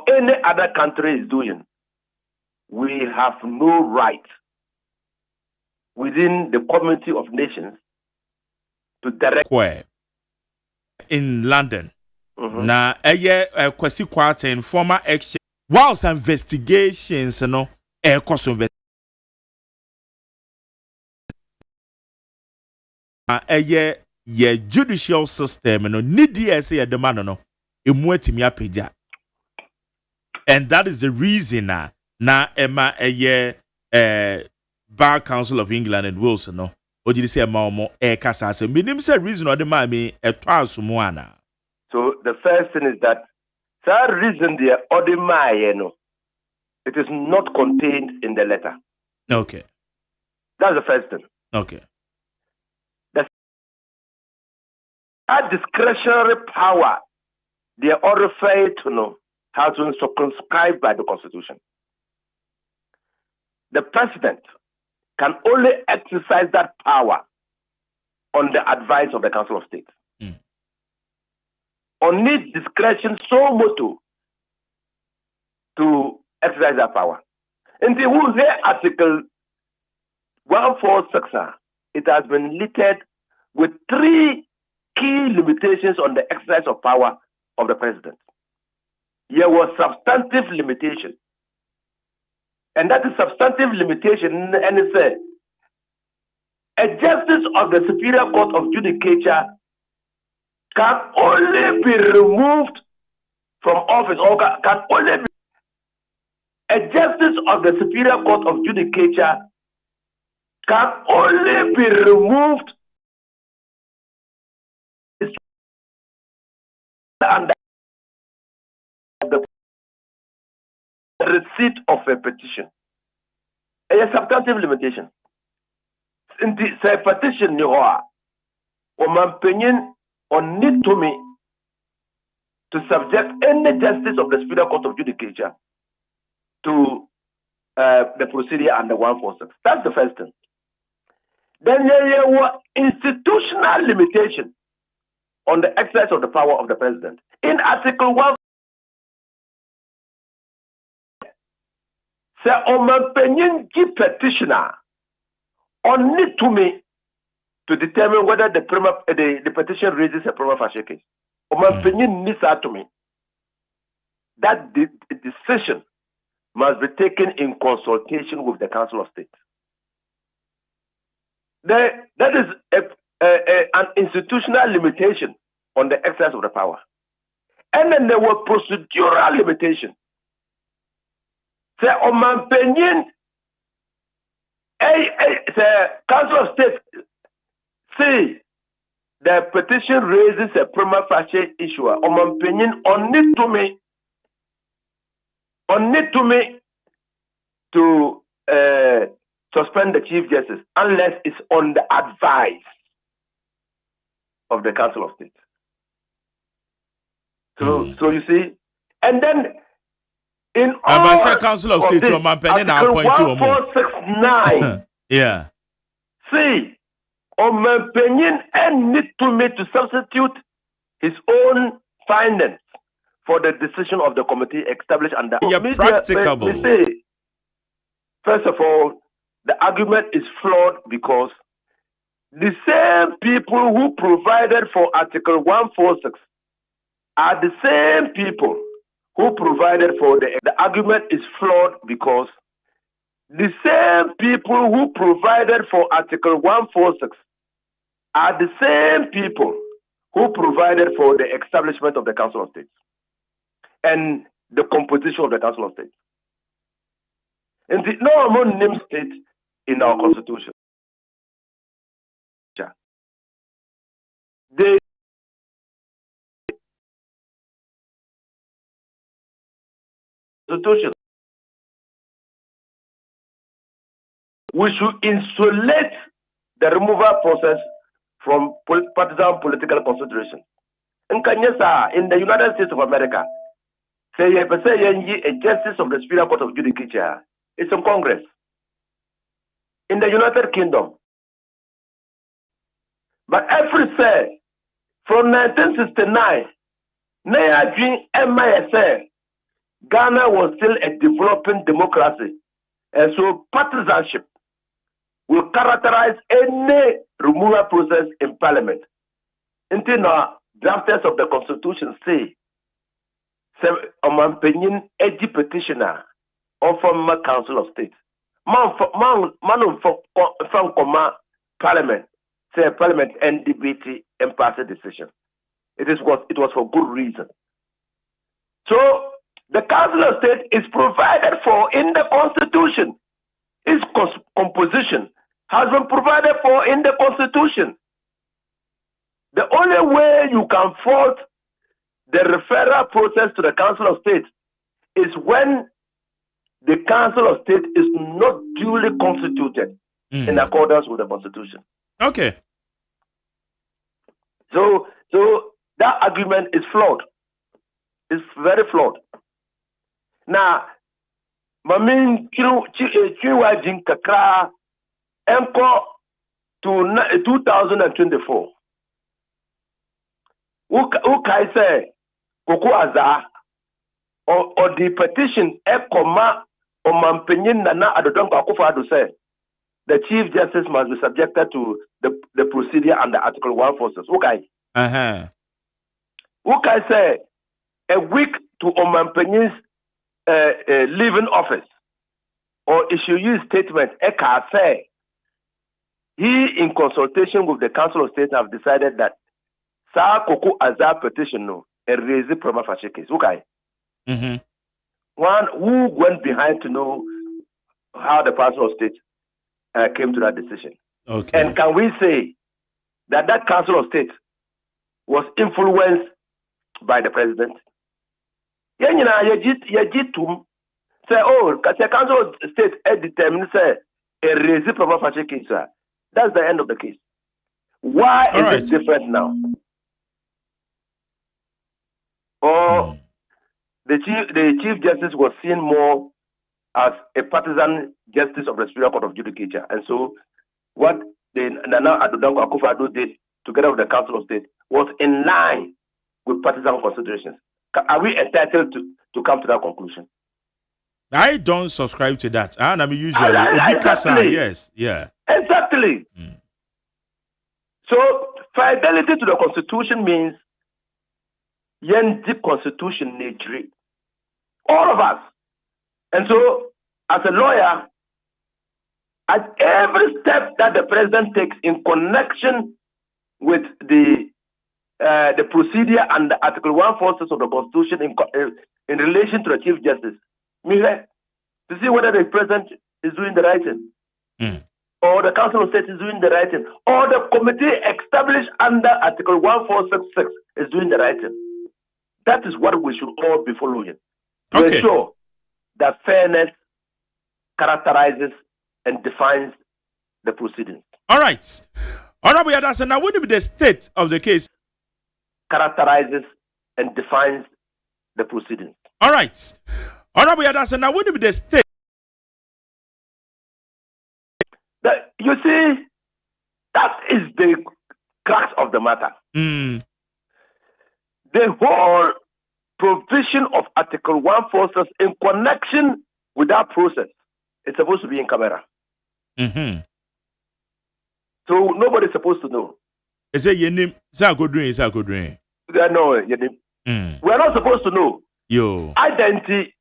any other country is doing, we have no right within the community of nations to direct. In London, na Kwasi Kwarteng former exchange whilst investigations no cost ye judicial system no need DSA the man no emu atimi apagya, and that is the reason na Emma Bar Council of England and Wales no ojidi say ma omo kasa say minim say reason or the ma me asumo ana. So the first thing is that that reason the odemaye no, it is not contained in the letter. Okay, that's the first thing. Okay. That discretionary power, they are referred to know, has been circumscribed by the Constitution. The president can only exercise that power on the advice of the Council of State. On need discretion so moto to exercise that power. In the Article 146, it has been littered with 3 key limitations on the exercise of power of the president. There was substantive limitation. And that is substantive limitation, and it says, a justice of the Superior Court of Judicature can only be removed from office, or can only be a justice of the Superior Court of Judicature can only be removed under the receipt of a petition. A substantive limitation. In the petition, you are opinion on need to me to subject any justice of the Superior Court of Judicature to the procedure under 146. That's the first thing. Then there were institutional limitation on the exercise of the power of the president. In Article 1, say opinion petitioner on need to me to determine whether the petition raises a prima facie case. Opinion needs to me. That the decision must be taken in consultation with the Council of State. That is an institutional limitation on the exercise of the power. And then there were procedural limitations. Say, opinion, the Council of State say the petition raises a prima facie issue. Opinion on need to me to suspend the Chief Justice unless it's on the advice of the Council of State. So you see, and then in all Council of State, Article 146(9), yeah, see, opinion and need to me to substitute his own findings for the decision of the committee established under. Practicable. First of all, the argument is flawed because the same people who provided for Article 146 are the same people who provided for the argument is flawed because the same people who provided for Article 146 are the same people who provided for the establishment of the Council of States and the composition of the Council of States. And the no name state in our Constitution. The Constitution. We should insulate the removal process from partisan political consideration. In the United States of America, say a justice of the Superior Court of Judicature. It's in Congress. In the United Kingdom. But every say, from 1969, Ghana was still a developing democracy. And so partisanship will characterize any removal process in Parliament. Until now, drafters of the Constitution say, Omanpenyin Eji petitioner or former Council of State. Man from Parliament, say Parliament NDBT and pass a decision. It was for good reason. So the Council of State is provided for in the Constitution. Its composition has been provided for in the Constitution. The only way you can fault the referral process to the Council of State is when the Council of State is not duly constituted in accordance with the Constitution. Okay. So that argument is flawed. It's very flawed. Now, Mamin Chiwa Jin Kakra Enko to 2024. Who can say Koko Aza or the petition Ekoma or Mampenyin Nana Adodonko Akufo-Addo say the Chief Justice must be subjected to the procedure under Article 146. Okay. Who can say a week to Omanpenyin's leaving office or issue his statement? Eka say he, in consultation with the Council of State, have decided that Sa Koko Aza petition no a raise prima facie case. Okay. One who went behind to know how the Council of State came to that decision. Okay. And can we say that Council of State was influenced by the president? Yajitum say, oh, the Council of State determined say a raise prima facie case. That's the end of the case. Why is it different now? Or the Chief Justice was seen more as a partisan justice of the Superior Court of Judicature. And so what the Nana Adodonko Akufo-Addo did together with the Council of State was in line with partisan considerations. Are we entitled to come to that conclusion? I don't subscribe to that. And I mean, usually, exactly. Yes, yeah. Exactly. So, fidelity to the Constitution means Yendi Constitution Nejri. All of us. And so, as a lawyer, at every step that the president takes in connection with the procedure under Article 146 of the Constitution in relation to the Chief Justice, to see whether the president is doing the right thing, or the Council of State is doing the right thing, or the committee established under Article 1466 is doing the right thing. That is what we should all be following. To ensure that fairness characterizes and defines the proceedings. All right. Honorable Yadasen, now what is the state of the case? Characterizes and defines the proceedings. All right. Honorable Yadasen, now what is the state? You see, that is the crux of the matter. The whole provision of Article 146 in connection with that process is supposed to be in camera. So nobody's supposed to know. Is it your name? Is that good doing? No, your name. We're not supposed to know. Yo. Identity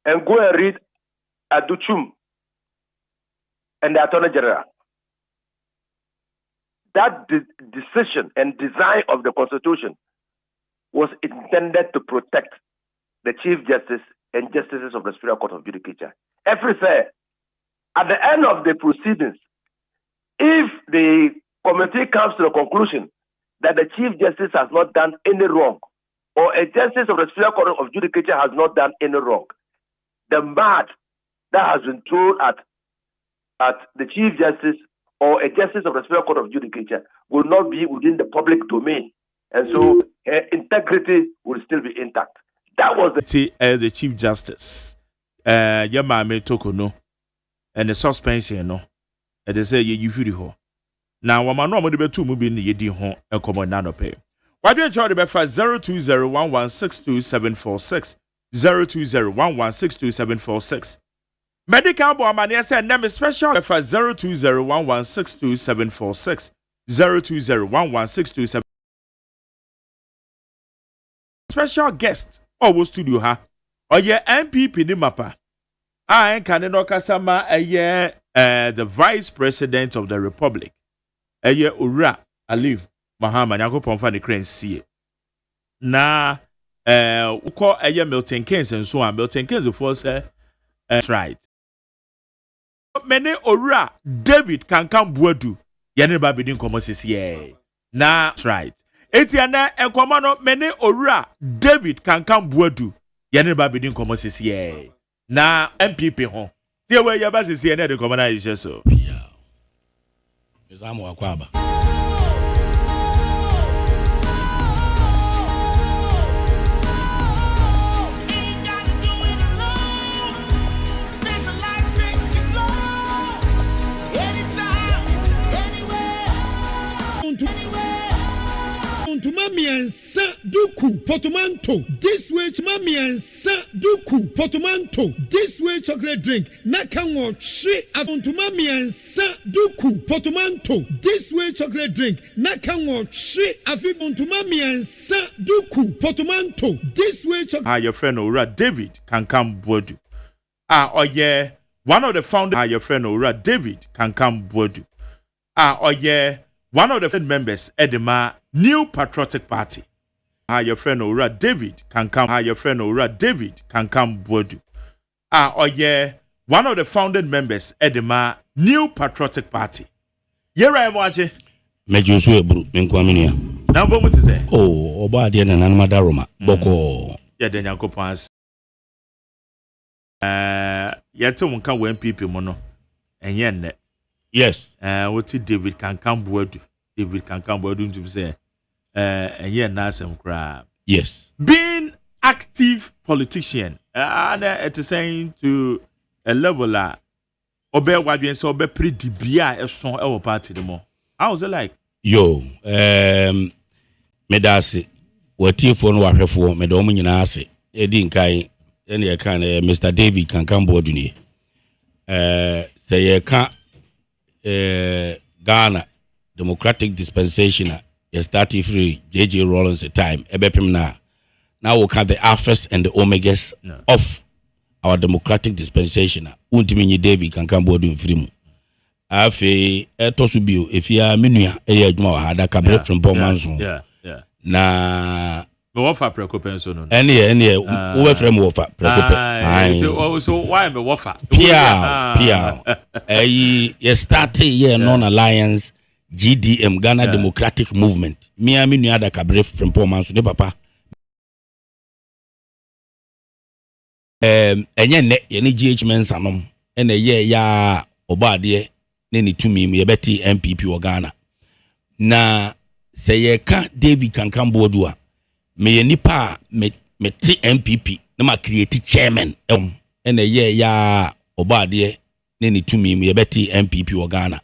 and go and read Aduchum and the Attorney General. That decision and design of the Constitution was intended to protect the Chief Justice and Justices of the Superior Court of Judicature. Every fair, at the end of the proceedings, if the committee comes to the conclusion that the Chief Justice has not done any wrong, or a Justice of the Superior Court of Judicature has not done any wrong, the mark that has been thrown at the Chief Justice or a Justice of the Superior Court of Judicature will not be within the public domain. And so her integrity will still be intact. That was the Chief Justice. Yamame Tokono and the suspension, no. And they say you should ho. Now, one man no be two movie in the home and come on nano pay. Why do you try to be 0201162746? 02011627746. Medical Boamania said, name special for 02011627746. 02011627746. Special guest, always studio ha. Or ye MPP ni mapa. I can no kasama the Vice President of the Republic. Ura Ali Muhammad Yako Pomfa the Crane see. Na uko Milton Keynes and so on. Milton Keynes of course right. Many Ura David can come buadu. Yaneba bidin komosis ye. Na right. Etiana and Komano many Ura David can come buadu. Yaneba bidin komosis ye. Na MPP hon. There were your basis here the commander is just so. Yeah. Is I'm Wakwaba. To mommy and son duku portomanto. This way to mommy and son duku portomanto. This way chocolate drink. Nakanwo shi afon to mommy and son duku portomanto. This way chocolate drink. Nakanwo shi afon to mommy and son duku portomanto. This way chocolate. Your friend Ora David can come bodu. Oh yeah, one of the founders. Your friend Ora David can come bodu. Oh yeah. One of the members at the New Patriotic Party. Your friend Ora David can come. Your friend Ora David can come bodu. Oh yeah, one of the founding members at the New Patriotic Party. Here I am watching. Mejusu ebru menkwaminia. Now what to say? Oh, oba dia na nanmada Roma. Boko. Yeah, then you go pass. Yato munka MPP mono. And yen. Yes. What David can come bodu. David can come bodu to say. And yen na some crab. Yes. Being active politician. And it is saying to a level la. Obe wadwen so obe pretty bia e son e wo party the more. How was it like? Yo, medasi watifo no wahwefo medomo nyina ase. Edi nkai ene ye kan Mr. David can come board ni. Say ye kan Ghana Democratic Dispensation ye start free JJ Rollins a time ebepem na. Now we count the alphas and the omegas of our democratic dispensation. Untimi David can come board in free. Afe etosubio efia menua eye adwuma wa hada kabre from Bomanso. Yeah. Na me wofa prekopen so no. Ene wo frem wofa prekopen. So why me wofa? Pia. You start here non alliance GDM Ghana Democratic Movement. Menua hada kabre from Bomanso de papa. Enye ne ye ni GH mensanom ene ye ya obade ne tumi me beti MPP o Ghana na se ye ka David kankan bodu a me ye nipa me ti MPP na ma create chairman ene ye ya obade ne tumi me beti MPP o Ghana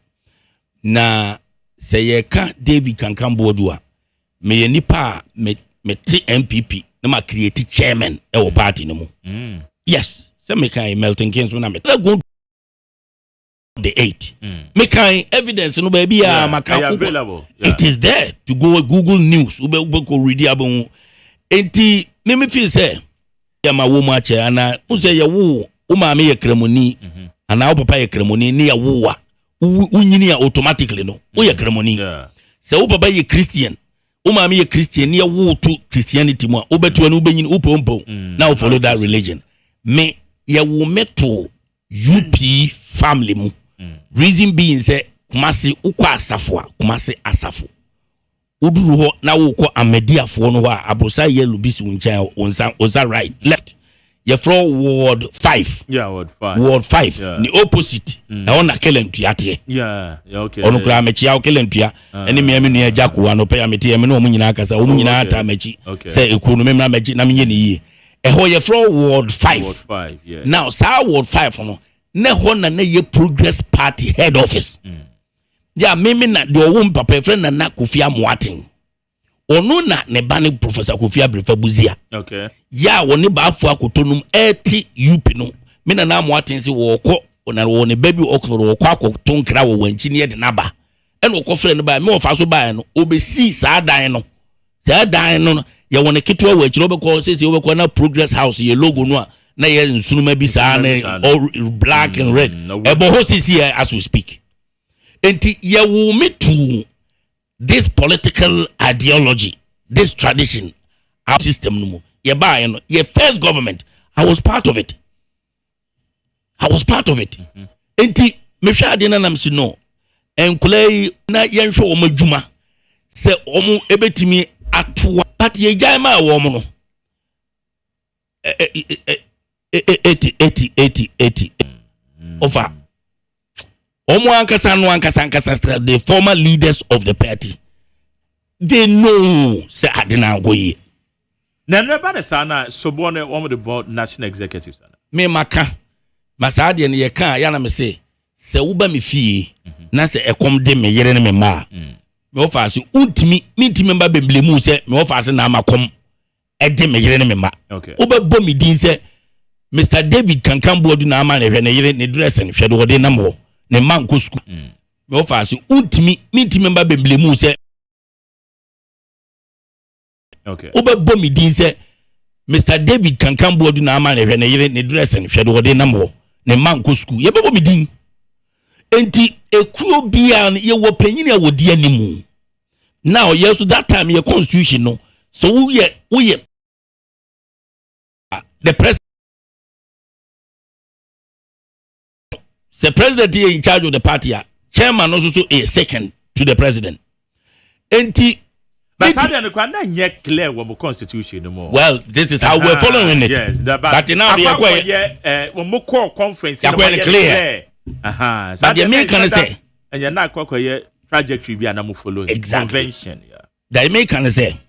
na se ye ka David kankan bodu a me ye nipa me ti MPP na ma create chairman e wo party no mu. Yes, so me kan Milton Keynes when I'm go the 8. Me kan evidence no baby available. It is there to go Google News. Ube go read abon. Enti me feel say ya ma wo ma che ana u say ya wo o ma me ye kremoni ana o papa ye kremoni ne ya wo a unyini ya automatically no o ye kremoni. Say o papa ye Christian o ma me ye Christian ne ya wo to Christianity mo o betu anu benyin o pompo now follow that religion. Me ya wo meto UP family mu. Reason being say Kumasi ukwa asafo Kumasi asafo uduru ho na wo ko amediafo no ho abosa yellow bisu nchan onza right left ye from ward 5 ward 5 ni opposite na ona kelentuate okay onu kra mechi ya kelentua ene me nu ajako ano pe ya meti me no mu nyina akasa o mu nyina ata mechi say ekunu me mechi na menye ni yi ho ye from ward 5 yes. Now sa ward 5 no ne ho na ye Progress Party head office. Ya mimi na de owo papa friend na Kofi Amoaten. ono na ne ba ne Professor Kofi Abrefa Buzia okay ya woni ba afo akotonum eti UP no me na mo atense wo kɔ na wo ne baby Oxford wo kɔ akoto nkra wo wanchi ne de naba ɛna wo kɔ frɛ no ba me wo fa so ba no obesi saa dan no ya woni kitwa wo akiro bɛkɔ sesi wo bɛkɔ na Progress House ye logo no a na ye nsunuma bi saa ne black and red ebo ho sesi as we speak enti ye wo me to this political ideology, this tradition, our system no more. Your first government, I was part of it. Enti me hwa de na nam si no. Enkulai na yenhwe o madwuma. Se omo ebetimi atoa. But ye gyan ma wo mo no. 80 over. Omo ankasa the former leaders of the party, they know say adina goye. Na neba sana sobone one of the board national executives sana. Me maka masade ne ye kan ya na me say uba me fie na se ekom de me yere ne me ma. Me ofa se untimi mintimi mba bemblemu se me ofa se na makom e de me yere ne me ma. Okay. Uba bo mi din se Mr. David Kankambo du na ama ne hwe ne yere ne dress ne hwe de nam ho. Ne man go school me ofa se untimi mintimi mba bemblemu se okay oba bo mi din se Mr. David Kankambo du na ama ne hwe ne yere ne dress ne hwe de nam ho ne man go school ye bebo mi din enti ekuo bia ye wo panyini a wodi animu now yes that time your constitution no so we the president. The president is in charge of the party. Chairman also a second to the president. Enti, but clear what constitution no more. Well, this is how we're following it. Yes, but now they are quite conference. They are quite clear. But the American say, and you're not quite trajectory be an follow convention. The American say,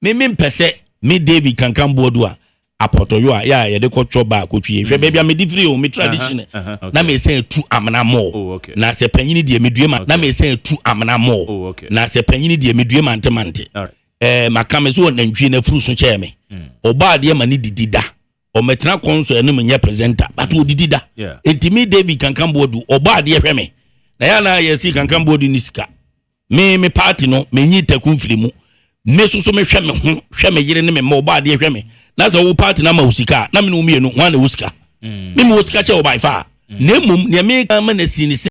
me per se, me David can come board. Apoto yo ya de ko choba ko twie hwe bia me different o me tradition na me say tu amana mo na se panyini de medue ma na me say tu amana mo na se panyini de medue mante maka me so nantwie na furu so che me oba de ma ni didida o metena konso ene me presenter but o didida entimi David Kankambo du oba de hwe me na ya na yesi Kankambo du ni sika me party no me nyi takum firi mu me so me hwe me ho hwe me yire ne me ma oba de hwe me na so wo party na ma usika na me no mienu wan na usika me mo usika che o by far na mum ne me ka ma na sini